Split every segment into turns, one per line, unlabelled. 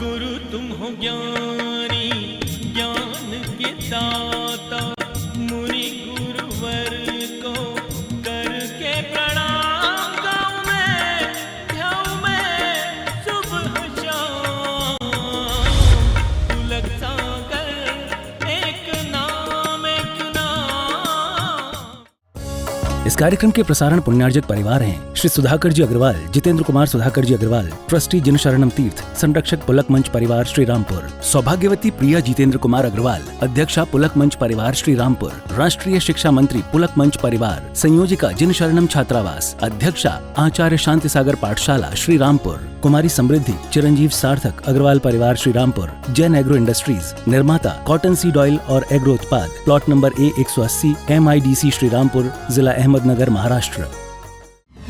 गुरु तुम हो ज्ञानी ज्ञान के दाता, मुनि गुरुवर को करके प्रणाम गाऊं मैं, ध्याऊं मैं सुबह शाम। पुलक सागर एक नाम एक नाम।
इस कार्यक्रम के प्रसारण पुण्यार्जक परिवार हैं श्री सुधाकर जी अग्रवाल, जितेंद्र कुमार सुधाकर जी अग्रवाल, ट्रस्टी जिन शरणम तीर्थ, संरक्षक पुलक मंच परिवार श्री रामपुर, सौभाग्यवती प्रिया जितेंद्र कुमार अग्रवाल, अध्यक्षा पुलक मंच परिवार श्री रामपुर, राष्ट्रीय शिक्षा मंत्री पुलक मंच परिवार, संयोजिका जिन शरणम छात्रावास, अध्यक्षा आचार्य शांति सागर पाठशाला श्री रामपुर, कुमारी समृद्धि चिरंजीव सार्थक अग्रवाल परिवार श्री रामपुर, जैन एग्रो इंडस्ट्रीज, निर्माता कॉटन सीड ऑयल और एग्रो उत्पाद, plot number A180 MIDC Shri Rampur, जिला अहमदनगर, महाराष्ट्र।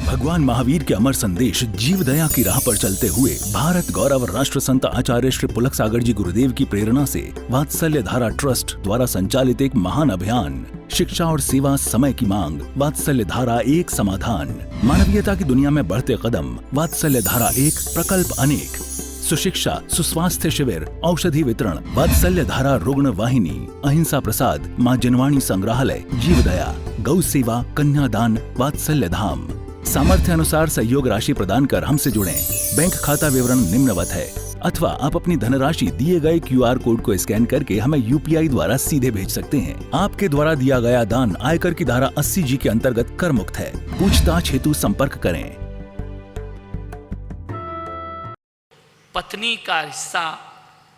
भगवान महावीर के अमर संदेश जीव दया की राह पर चलते हुए भारत गौरव राष्ट्र संत आचार्य श्री पुलक सागर जी गुरुदेव की प्रेरणा से वात्सल्य धारा ट्रस्ट द्वारा संचालित एक महान अभियान, शिक्षा और सेवा समय की मांग, वात्सल्य धारा एक समाधान, मानवीयता की दुनिया में बढ़ते कदम, वात्सल्य धारा एक प्रकल्प अनेक, सुशिक्षा, सुस्वास्थ्य शिविर, औषधि वितरण, वात्सल्य धारा रुग्ण वाहिनी, अहिंसा प्रसाद, माँ जनवाणी संग्रहालय, जीव दया, गौ सेवा, कन्यादान, वात्सल्य धाम। सामर्थ्य अनुसार सहयोग राशि प्रदान कर हमसे जुड़ें। बैंक खाता विवरण निम्नवत है, अथवा आप अपनी धनराशि दिए गए QR कोड को स्कैन करके हमें UPI द्वारा सीधे भेज सकते हैं। आपके द्वारा दिया गया दान आयकर की धारा 80G के अंतर्गत कर मुक्त है। पूछताछ हेतु संपर्क करें।
पत्नी का हिस्सा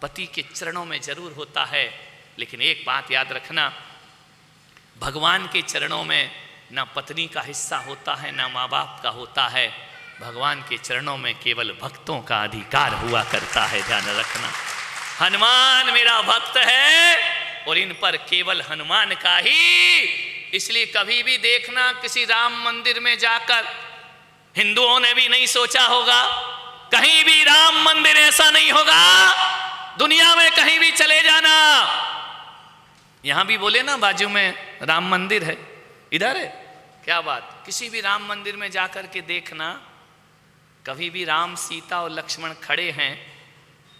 पति के चरणों में जरूर होता है, लेकिन एक बात याद रखना, भगवान के चरणों में ना पत्नी का हिस्सा होता है ना माँ बाप का होता है। भगवान के चरणों में केवल भक्तों का अधिकार हुआ करता है, ध्यान रखना। हनुमान मेरा भक्त है और इन पर केवल हनुमान का ही। इसलिए कभी भी देखना किसी राम मंदिर में जाकर, हिंदुओं ने भी नहीं सोचा होगा, कहीं भी राम मंदिर ऐसा नहीं होगा। दुनिया में कहीं भी चले जाना, यहां भी बोले ना बाजू में राम मंदिर है, इधर है, क्या बात। किसी भी राम मंदिर में जाकर के देखना, कभी भी राम सीता और लक्ष्मण खड़े हैं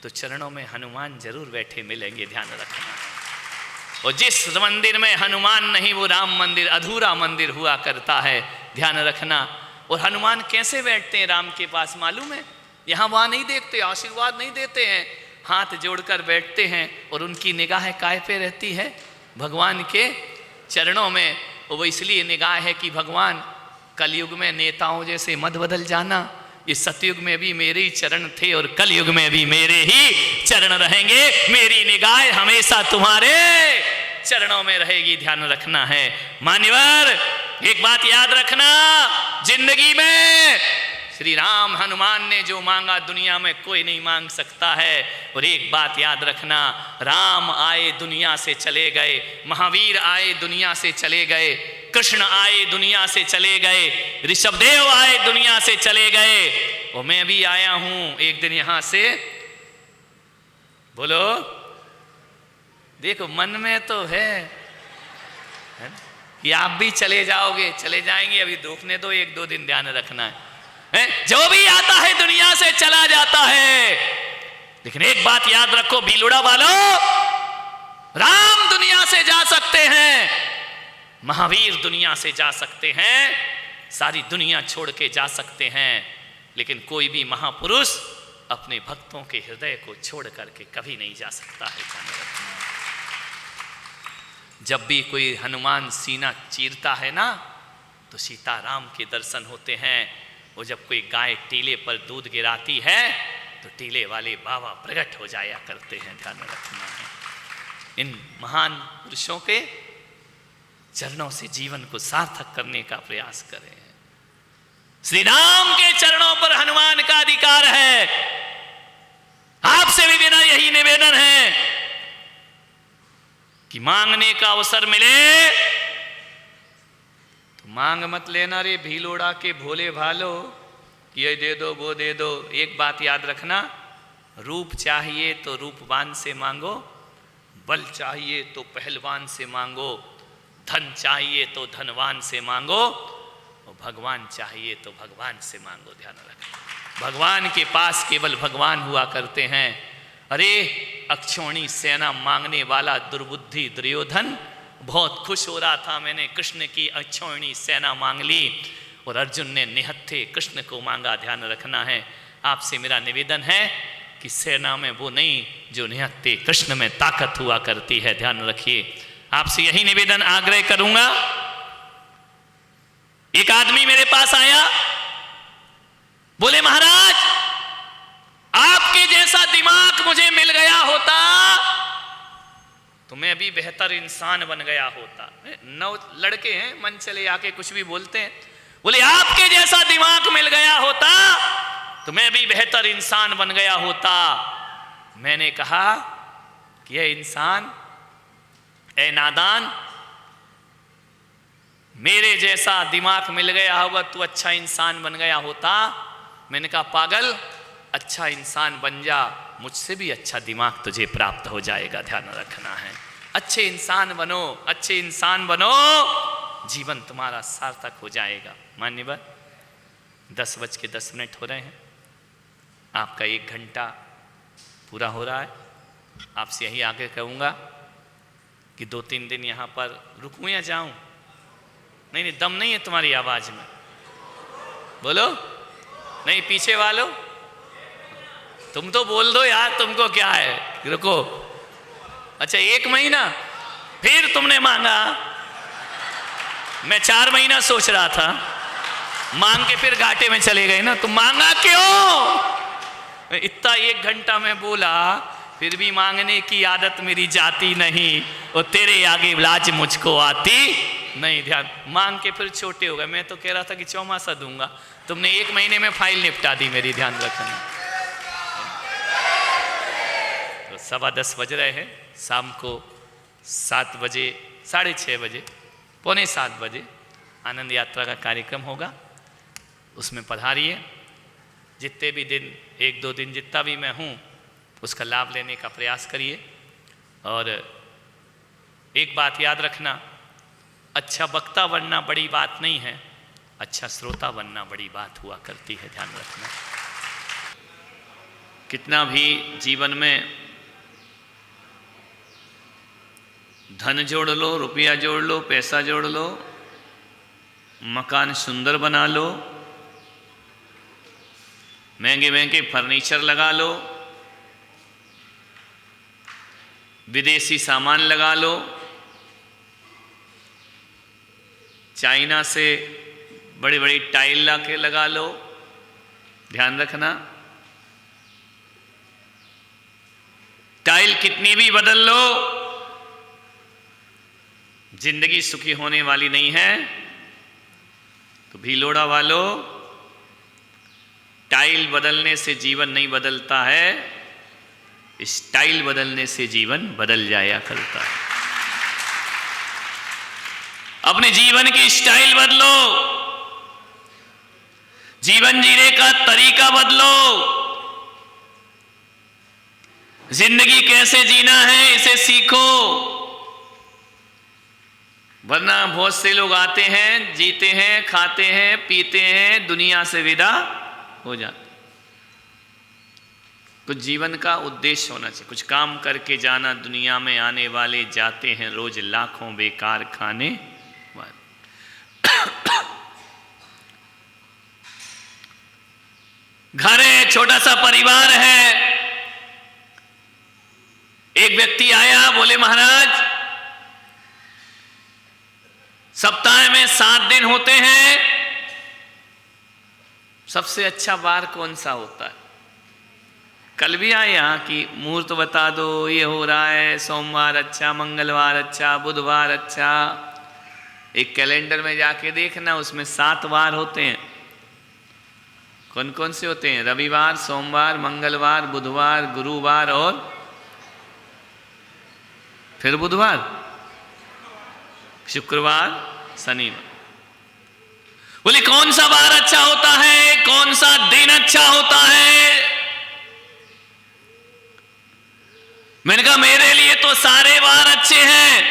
तो चरणों में हनुमान जरूर बैठे मिलेंगे, ध्यान रखना। और जिस मंदिर में हनुमान नहीं वो राम मंदिर अधूरा मंदिर हुआ करता है, ध्यान रखना। और हनुमान कैसे बैठते हैं राम के पास मालूम है? यहाँ वहाँ नहीं देखते, आशीर्वाद नहीं देते हैं, हाथ जोड़कर बैठते हैं और उनकी निगाह काय पे रहती है? भगवान के चरणों में। वो इसलिए निगाह है कि भगवान कलयुग में नेताओं जैसे मत बदल जाना, ये सतयुग में भी मेरे ही चरण थे और कलयुग में भी मेरे ही चरण रहेंगे। मेरी निगाह हमेशा तुम्हारे चरणों में रहेगी, ध्यान रखना है। मान्यवर एक बात याद रखना, जिंदगी में श्री राम हनुमान ने जो मांगा दुनिया में कोई नहीं मांग सकता है। और एक बात याद रखना, राम आए दुनिया से चले गए, महावीर आए दुनिया से चले गए, कृष्ण आए दुनिया से चले गए, ऋषभदेव आए दुनिया से चले गए, और मैं भी आया हूं एक दिन यहां से। बोलो, देखो मन में तो है कि आप भी चले जाओगे, चले जाएंगे, अभी धूपने दो, 1-2 दिन ध्यान रखना है। जो भी आता है दुनिया से चला जाता है, लेकिन एक बात याद रखो भीलुड़ा वालों, राम दुनिया से जा सकते हैं, महावीर दुनिया से जा सकते हैं, सारी दुनिया छोड़ के जा सकते हैं, लेकिन कोई भी महापुरुष अपने भक्तों के हृदय को छोड़ करके कभी नहीं जा सकता है। जब भी कोई हनुमान सीना चीरता है ना, तो सीताराम के दर्शन होते हैं। वो जब कोई गाय टीले पर दूध गिराती है तो टीले वाले बाबा प्रकट हो जाया करते हैं, ध्यान रखना है। इन महान पुरुषों के चरणों से जीवन को सार्थक करने का प्रयास करें। श्री राम के चरणों पर हनुमान का अधिकार है। आपसे भी बिना यही निवेदन है कि मांगने का अवसर मिले मांग मत लेना रे भीलोड़ा के भोले भालो, ये दे दो वो दे दो। एक बात याद रखना, रूप चाहिए तो रूपवान से मांगो, बल चाहिए तो पहलवान से मांगो, धन चाहिए तो धनवान से मांगो, और भगवान चाहिए तो भगवान से मांगो। ध्यान रखना, भगवान के पास केवल भगवान हुआ करते हैं। अरे अक्षौणी सेना मांगने वाला दुर्बुद्धि दुर्योधन बहुत खुश हो रहा था, मैंने कृष्ण की अक्षौणी सेना मांग ली, और अर्जुन ने निहत्थे कृष्ण को मांगा। ध्यान रखना है, आपसे मेरा निवेदन है कि सेना में वो नहीं जो निहत्थे कृष्ण में ताकत हुआ करती है। ध्यान रखिए, आपसे यही निवेदन आग्रह करूंगा। एक आदमी मेरे पास आया, बोले महाराज आपके जैसा दिमाग मुझे मिल गया होता तो मैं भी बेहतर इंसान बन गया होता। 9 लड़के हैं, मन चले आके कुछ भी बोलते हैं। बोले आपके जैसा दिमाग मिल गया होता तो मैं भी बेहतर इंसान बन गया होता। मैंने कहा कि ये इंसान, ए नादान, मेरे जैसा दिमाग मिल गया होगा तो अच्छा इंसान बन गया होता। मैंने कहा पागल, अच्छा इंसान बन जा, मुझसे भी अच्छा दिमाग तुझे प्राप्त हो जाएगा। ध्यान रखना है, अच्छे इंसान बनो, अच्छे इंसान बनो, जीवन तुम्हारा सार्थक हो जाएगा। मान्यवर 10:10 हो रहे हैं, आपका 1 घंटा पूरा हो रहा है। आपसे यही आगे कहूँगा कि 2-3 दिन यहाँ पर रुकूं या जाऊं? नहीं, दम नहीं है तुम्हारी आवाज में, बोलो। नहीं, पीछे वालों तुम तो बोल दो यार, तुमको क्या है, रुको। अच्छा 1 महीना फिर तुमने मांगा? मैं 4 महीना सोच रहा था, मांग के फिर घाटे में चले गए ना। तुम मांगा क्यों? इतना 1 घंटा में बोला, फिर भी मांगने की आदत मेरी जाती नहीं, और तेरे आगे लाज मुझको आती नहीं। ध्यान, मांग के फिर छोटे हो गए। मैं तो कह रहा था कि 4 दूंगा, तुमने 1 महीने में फाइल निपटा दी मेरी। ध्यान रखना। तो 10:15 बज रहे हैं, शाम को 7 बजे, 6:30 बजे, 6:45 बजे आनंद यात्रा का कार्यक्रम होगा, उसमें पधारिए। जितने भी दिन, 1-2 दिन जितना भी मैं हूँ, उसका लाभ लेने का प्रयास करिए। और एक बात याद रखना, अच्छा वक्ता बनना बड़ी बात नहीं है, अच्छा श्रोता बनना बड़ी बात हुआ करती है। ध्यान रखना। कितना भी जीवन में धन जोड़ लो, रुपया जोड़ लो, पैसा जोड़ लो, मकान सुंदर बना लो, महंगे महंगे फर्नीचर लगा लो, विदेशी सामान लगा लो, चाइना से बड़ी बड़ी टाइल ला के लगा लो। ध्यान रखना, टाइल कितनी भी बदल लो, जिंदगी सुखी होने वाली नहीं है। तो भीलोड़ा वालों, टाइल बदलने से जीवन नहीं बदलता है, स्टाइल बदलने से जीवन बदल जाया करता है। अपने जीवन की स्टाइल बदलो, जीवन जीने का तरीका बदलो। जिंदगी कैसे जीना है इसे सीखो, वरना बहुत से लोग आते हैं, जीते हैं, खाते हैं, पीते हैं, दुनिया से विदा हो जाते। कुछ जीवन का उद्देश्य होना चाहिए, कुछ काम करके जाना। दुनिया में आने वाले जाते हैं रोज लाखों बेकार खाने वाले। घर है, छोटा सा परिवार है। एक व्यक्ति आया, बोले महाराज सप्ताह में 7 दिन होते हैं, सबसे अच्छा वार कौन सा होता है? कल भी आए यहाँ की मुहूर्त बता दो, ये हो रहा है, सोमवार अच्छा, मंगलवार अच्छा, बुधवार अच्छा। एक कैलेंडर में जाके देखना, उसमें 7 वार होते हैं। कौन कौन से होते हैं? रविवार, सोमवार, मंगलवार, बुधवार, गुरुवार और फिर बुधवार, शुक्रवार, शनिवार। बोले कौन सा वार अच्छा होता है, कौन सा दिन अच्छा होता है? मैंने कहा मेरे लिए तो सारे वार अच्छे हैं।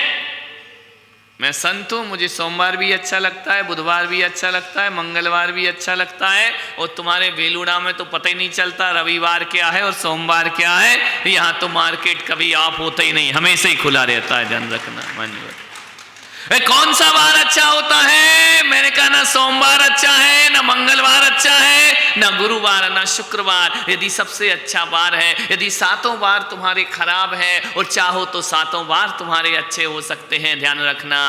मैं संत हूँ, मुझे सोमवार भी अच्छा लगता है, बुधवार भी अच्छा लगता है, मंगलवार भी अच्छा लगता है, और तुम्हारे बेलूड़ा में तो पता ही नहीं चलता रविवार क्या है और सोमवार क्या है। यहाँ तो मार्केट कभी ऑफ होता ही नहीं, हमेशा ही खुला रहता है, ध्यान रखना। मान्यवर कौन सा वार अच्छा होता है? मैंने कहा ना सोमवार अच्छा है, ना मंगलवार अच्छा है, ना गुरुवार, ना शुक्रवार। यदि सबसे अच्छा वार है, यदि सातों वार तुम्हारे खराब है और चाहो तो सातों वार तुम्हारे अच्छे हो सकते हैं, ध्यान रखना।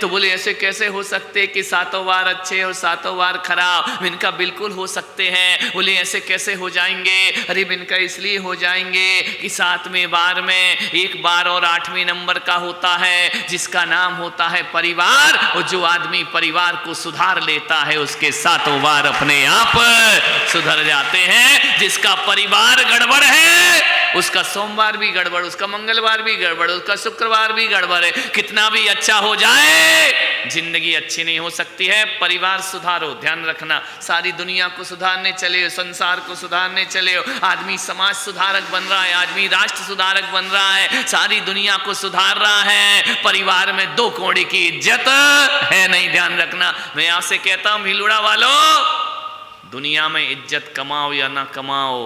तो बोले ऐसे कैसे हो सकते कि सातों वार अच्छे और सातों वार खराब? इनका बिल्कुल हो सकते हैं। बोले ऐसे कैसे हो जाएंगे? अरे इनका इसलिए हो जाएंगे कि 7वें वार में एक बार और 8वें नंबर का होता है जिसका नाम होता है परिवार, और जो आदमी परिवार को सुधार लेता है उसके सातों वार अपने आप सुधर जाते हैं। जिसका परिवार गड़बड़ है उसका सोमवार भी गड़बड़, उसका मंगलवार भी गड़बड़, उसका शुक्रवार भी गड़बड़ है। कितना भी अच्छा हो जाए जिंदगी अच्छी नहीं हो सकती है। परिवार सुधारो, ध्यान रखना। सारी दुनिया को सुधारने चले, संसार को सुधारने चले, आदमी समाज सुधारक बन रहा है, आदमी राष्ट्र सुधारक बन रहा है, सारी दुनिया को सुधार रहा है। परिवार में 2 कौड़ी की इज्जत है नहीं, ध्यान रखना। मैं आपसे कहता हूं भिलुड़ा वालों, दुनिया में इज्जत कमाओ या ना कमाओ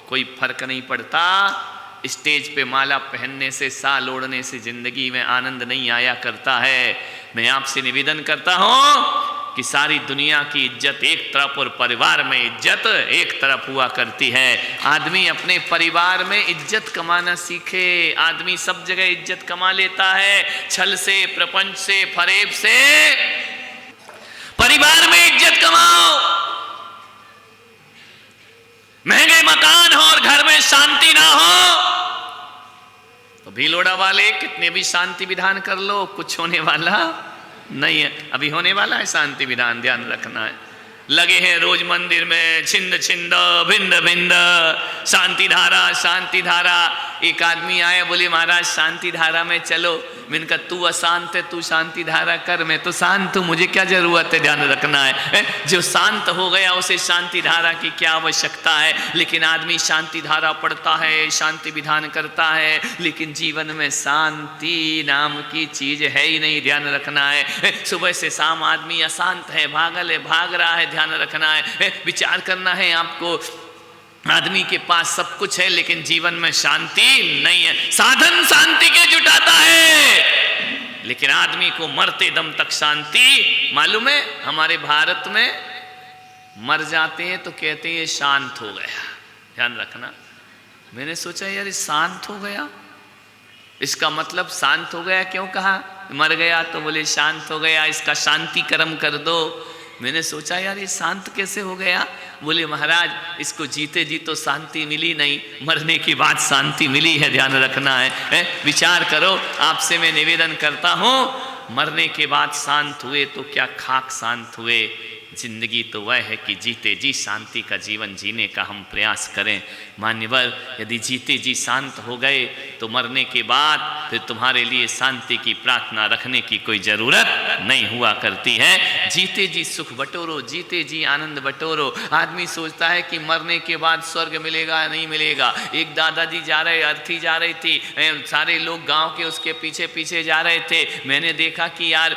कोई फर्क नहीं पड़ता। स्टेज पे माला पहनने से, साल ओढ़ने से जिंदगी में आनंद नहीं आया करता है। मैं आपसे निवेदन करता हूं कि सारी दुनिया की इज्जत एक तरफ और परिवार में इज्जत एक तरफ हुआ करती है। आदमी अपने परिवार में इज्जत कमाना सीखे। आदमी सब जगह इज्जत कमा लेता है, छल से, प्रपंच से, फरेब से। परिवार में इज्जत कमाओ। महंगे मकान हो और घर में शांति ना हो तो भिलोड़ा वाले कितने भी शांति विधान कर लो, कुछ होने वाला नहीं है। अभी होने वाला है शांति विधान, ध्यान रखना है। लगे हैं रोज मंदिर में छिंद छिंद भिंद भिंद शांति धारा, शांति धारा। एक आदमी आया, बोले महाराज शांति धारा में चलो। मैंने कहा तू अशांत है, तू शांति धारा कर, मैं तो शांत हूँ, मुझे क्या जरूरत है, ध्यान रखना है। जो शांत हो गया उसे शांति धारा की क्या आवश्यकता है। लेकिन आदमी शांति धारा पढ़ता है, शांति विधान करता है, लेकिन जीवन में शांति नाम की चीज है ही नहीं, ध्यान रखना है। सुबह से शाम आदमी अशांत है, पागल है, भाग रहा है, ध्यान रखना है। विचार करना है आपको। आदमी के पास सब कुछ है लेकिन जीवन में शांति नहीं है। साधन शांति के जुटाता है लेकिन आदमी को मरते दम तक शांति, मालूम है हमारे भारत में मर जाते हैं तो कहते हैं ये शांत हो गया, ध्यान रखना। मैंने सोचा यार ये शांत हो गया, इसका मतलब शांत हो गया क्यों कहा? मर गया तो बोले शांत हो गया, इसका शांति कर्म कर दो। मैंने सोचा यार ये शांत कैसे हो गया? बोले महाराज इसको जीते जी तो शांति मिली नहीं, मरने की बाद शांति मिली है, ध्यान रखना है। विचार करो। आपसे मैं निवेदन करता हूँ, मरने के बाद शांत हुए तो क्या खाक शांत हुए। जिंदगी तो वह है कि जीते जी शांति का जीवन जीने का हम प्रयास करें। मान्यवर, यदि जीते जी शांत हो गए तो मरने के बाद फिर तुम्हारे लिए शांति की प्रार्थना रखने की कोई ज़रूरत नहीं हुआ करती है। जीते जी सुख बटोरो, जीते जी आनंद बटोरो। आदमी सोचता है कि मरने के बाद स्वर्ग मिलेगा, नहीं मिलेगा। एक दादाजी जा रहे, अर्थी जा रही थी, सारे लोग गाँव के उसके पीछे पीछे जा रहे थे। मैंने देखा कि यार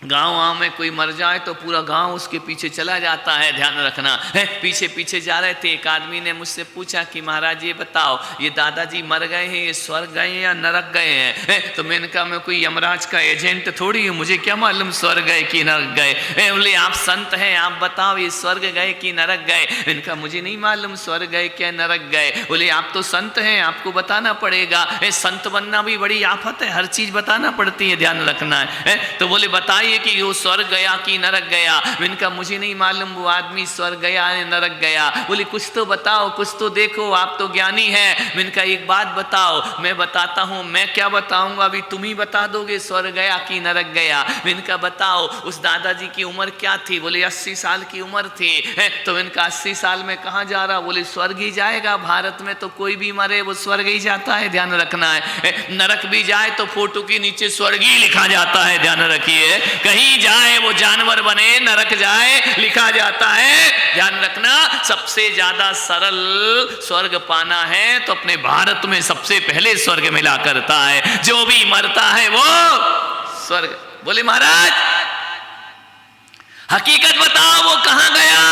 गाँव में कोई मर जाए तो पूरा गांव उसके पीछे चला जाता है, ध्यान रखना है। पीछे पीछे जा रहे थे। एक आदमी ने मुझसे पूछा कि महाराज ये बताओ ये दादाजी मर गए हैं, ये स्वर्ग गए हैं या नरक गए हैं? तो मैंने कहा मैं कोई यमराज का एजेंट थोड़ी हूँ, मुझे क्या मालूम स्वर्ग गए कि नरक गए। बोले आप संत हैं, आप बताओ ये स्वर्ग गए कि नरक गए? मैंने कहा मुझे नहीं मालूम स्वर्ग गए क्या नरक गए। बोले आप तो संत हैं, आपको बताना पड़ेगा। संत बनना भी बड़ी आफत है, हर चीज बताना पड़ती है, ध्यान रखना है। तो बोले बताइए कि वो स्वर्ग गया कि नरक गया? मैंने कहा मुझे नहीं मालूम वो आदमी स्वर्ग गया या नरक गया। बोले कुछ तो बताओ, कुछ तो देखो, आप तो ज्ञानी हैं। मैंने कहा एक बात बताओ। मैं बताता हूँ। मैं क्या बताऊंगा, अभी तुम ही बता दोगे स्वर्ग गया कि नरक गया। मैंने कहा बताओ। उस दादाजी की उम्र क्या थी? बोले 80 साल की उम्र थी। तो मैंने कहा 80 साल में कहाँ जा रहा? बोले स्वर्ग ही जाएगा। भारत में तो कोई भी मरे वो स्वर्ग ही जाता है, ध्यान रखना है। नरक भी जाए तो फोटो के नीचे स्वर्ग ही लिखा जाता है, ध्यान रखिए। कहीं जाए वो जानवर बने, नरक जाए लिखा जाता है, ध्यान रखना। सबसे ज्यादा सरल स्वर्ग पाना है तो अपने भारत में सबसे पहले स्वर्ग मिला करता है। जो भी मरता है वो स्वर्ग। बोले महाराज हकीकत बताओ वो कहां गया।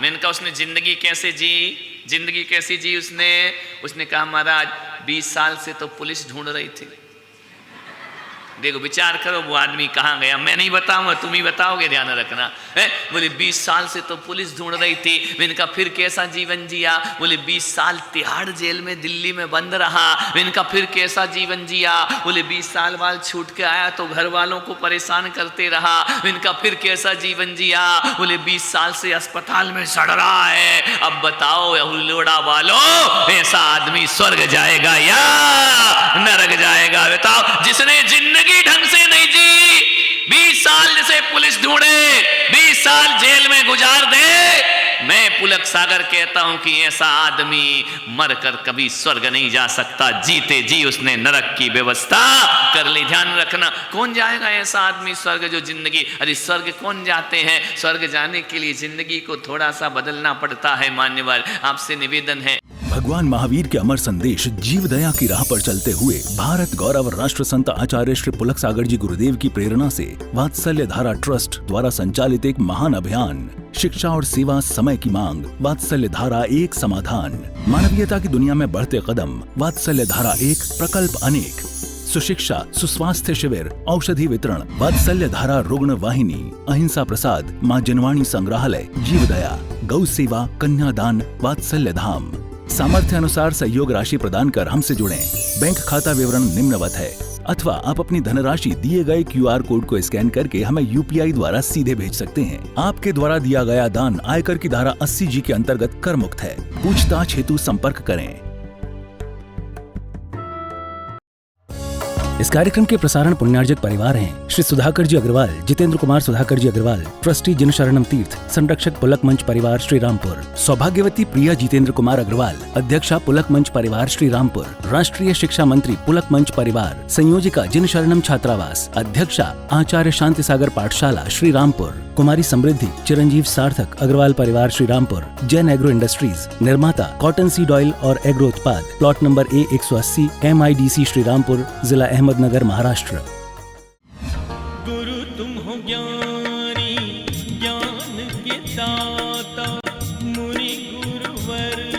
मैंने कहा उसने जिंदगी कैसे जी, जिंदगी कैसी जी उसने कहा महाराज 20 साल से तो पुलिस ढूंढ रही थी। देखो विचार करो वो आदमी कहाँ गया। मैं नहीं बताऊंगा, तुम ही बताओगे, ध्यान रखना है। बोले 20 साल से तो पुलिस ढूंढ रही थी। मैंने कहा फिर कैसा जीवन जिया। बोले 20 साल तिहाड़ जेल में दिल्ली में बंद रहा। मैंने कहा फिर कैसा जीवन जिया। बोले 20 साल बाद छूट के आया तो घर वालों को परेशान करते रहा। मैंने कहा फिर कैसा जीवन जिया। बोले 20 साल से अस्पताल में सड़ रहा है। अब बताओ हुलोड़ा वालों, ऐसा आदमी स्वर्ग जाएगा या नरक जाएगा? बताओ। जिसने जिंदगी ढंग से नहीं जी, 20 साल से पुलिस ढूंढे, 20 साल जेल में गुजार दे। मैं पुलक सागर कहता हूं कि ऐसा आदमी मरकर कभी स्वर्ग नहीं जा सकता, जीते जी उसने नरक की व्यवस्था कर ली। ध्यान रखना, कौन जाएगा ऐसा आदमी स्वर्ग जो जिंदगी, अरे स्वर्ग कौन जाते हैं? स्वर्ग जाने के लिए जिंदगी को थोड़ा सा बदलना पड़ता है। मान्यवर, आपसे निवेदन है,
भगवान महावीर के अमर संदेश जीव दया की राह पर चलते हुए भारत गौरव राष्ट्र संत आचार्य श्री पुलक सागर जी गुरुदेव की प्रेरणा से वात्सल्य धारा ट्रस्ट द्वारा संचालित एक महान अभियान, शिक्षा और सेवा समय की मांग, वात्सल्य धारा एक समाधान, मानवीयता की दुनिया में बढ़ते कदम, वात्सल्य धारा एक प्रकल्प अनेक, सुशिक्षा सुस्वास्थ्य शिविर, औषधि वितरण, वात्सल्य धारा रुग्ण वाहिनी, अहिंसा प्रसाद, माँ जनवाणी संग्रहालय, जीव दया, गौ सेवा, कन्यादान, वात्सल्य धाम। सामर्थ्य अनुसार सहयोग राशि प्रदान कर हमसे जुड़ें। बैंक खाता विवरण निम्नवत है, अथवा आप अपनी धनराशि दिए गए QR कोड को स्कैन करके हमें UPI द्वारा सीधे भेज सकते हैं। आपके द्वारा दिया गया दान आयकर की धारा 80G के अंतर्गत कर मुक्त है। पूछताछ हेतु संपर्क करें। इस कार्यक्रम के प्रसारण पुण्यार्जक परिवार हैं श्री सुधाकर जी अग्रवाल, जितेंद्र कुमार सुधाकर जी अग्रवाल, ट्रस्टी जिन शरणम तीर्थ, संरक्षक पुलक मंच परिवार श्री रामपुर, सौभाग्यवती प्रिया जितेंद्र कुमार अग्रवाल, अध्यक्षा पुलक मंच परिवार श्री रामपुर, राष्ट्रीय शिक्षा मंत्री पुलक मंच परिवार, संयोजिका जिन शरणम छात्रावास, अध्यक्षा आचार्य शांति सागर पाठशाला श्री रामपुर, कुमारी समृद्धि चिरंजीव सार्थक अग्रवाल परिवार श्री रामपुर, जैन एग्रो इंडस्ट्रीज, निर्माता कॉटन सीड ऑयल और एग्रो उत्पाद, plot number A180 MIDC Shri Rampur, जिला अहमदनगर, महाराष्ट्र।
गुरु तुम हो ज्ञानी, ज्ञान के दाता, मुनि गुरुवर